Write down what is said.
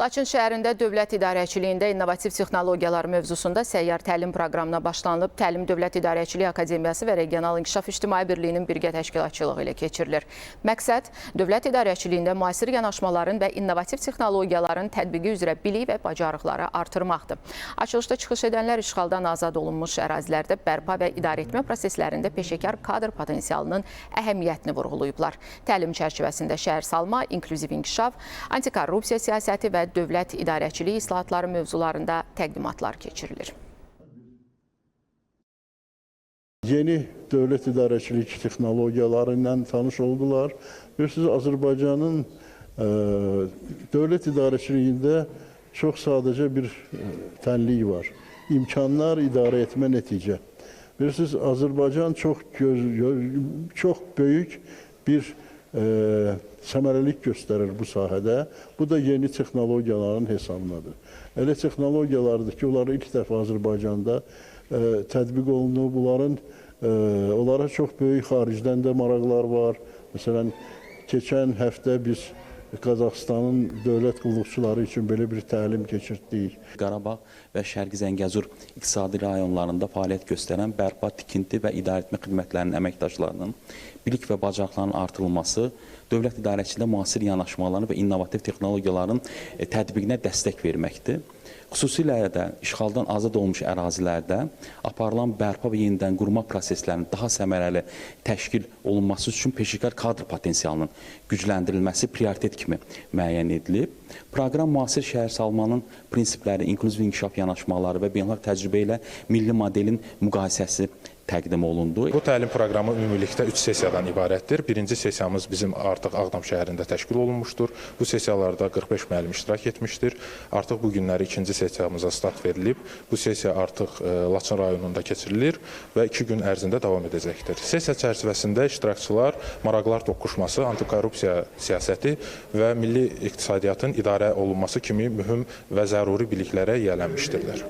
Laçın şəhərində dövlət idarəçiliyində innovativ texnologiyalar mövzusunda səyyar təlim proqramına başlanılıb. Təlim Dövlət İdarəçiliyi Akademiyası və Regional İnkişaf İctimai Birliyinin birgə təşkilatçılığı ilə keçirilir. Məqsəd, dövlət idarəçiliyində müasir yanaşmaların və innovativ texnologiyaların tətbiqi üzrə bilik və bacarıqları artırmaqdır. Açılışda çıxış edənlər işğaldan azad olunmuş ərazilərdə bərpa və idarəetmə proseslərində peşəkar kadr potensialının əhəmiyyətini vurğulayıblar. Təlim çərçivəsində şəhərsalma, inklüziv inkişaf, antikorrupsiya siyasəti və dövlət idarəçiliyi islahatları mövzularında təqdimatlar keçirilir. Yeni dövlət idarəçilik texnologiyaları ilə tanış oldular. Bilirsiniz, Azərbaycanın dövlət idarəçiliyində çox sadəcə bir tənlik var. İmkanlar, idarə etmə, nəticə. Bilirsiniz, Azərbaycan çox böyük bir səmərəlik göstərir bu sahədə. Bu da yeni texnologiyaların hesabınadır. Elə texnologiyalardır ki, onlar ilk dəfə Azərbaycanda tətbiq olunub. Onlara çox böyük xaricdən də maraqlar var. Məsələn, keçən həftə biz Qazaxıstanın dövlət qulluqçuları üçün belə bir təlim keçirtdik. Qarabağ və Şərqi Zəngəzur iqtisadi rayonlarında fəaliyyət göstərən bərpa, tikinti və idarəetmə xidmətlərinin əməkdaşlarının bilik və bacarıqlarının artırılması, dövlət idarəçiliyində müasir yanaşmaların və innovativ texnologiyaların tətbiqinə dəstək verməkdir. Xüsusilə də işğaldan azad olmuş ərazilərdə aparılan bərpa və yenidən qurma proseslərinin daha səmərəli təşkil olunması üçün peşəkar kadr potensialının gücləndirilməsi prioritet kimi müəyyən edilib. Proqram müasir şəhərsalmanın prinsipləri, inklüziv inkişaf yanaşmaları və beynəlxalq təcrübə ilə milli modelin müqayisəsi təqdim olundu. Bu təlim proqramı ümumilikdə 3 sessiyadan ibarətdir. Birinci sessiyamız bizim artıq Ağdam şəhərində təşkil olunmuşdur. Bu sessiyalarda 45 müəllim iştirak etmişdir. Artıq bu günləri ikinci sessiyamıza start verilib. Bu sessiya artıq Laçın rayonunda keçirilir və 2 gün ərzində davam edəcəkdir. Sessiya çərçivəsində iştirakçılar maraqlar toqquşması, antikorrupsiya siyasəti və milli iqtisadiyyatın idarə olunması kimi mühüm və zəruri biliklərə yiyələnmişdirlər.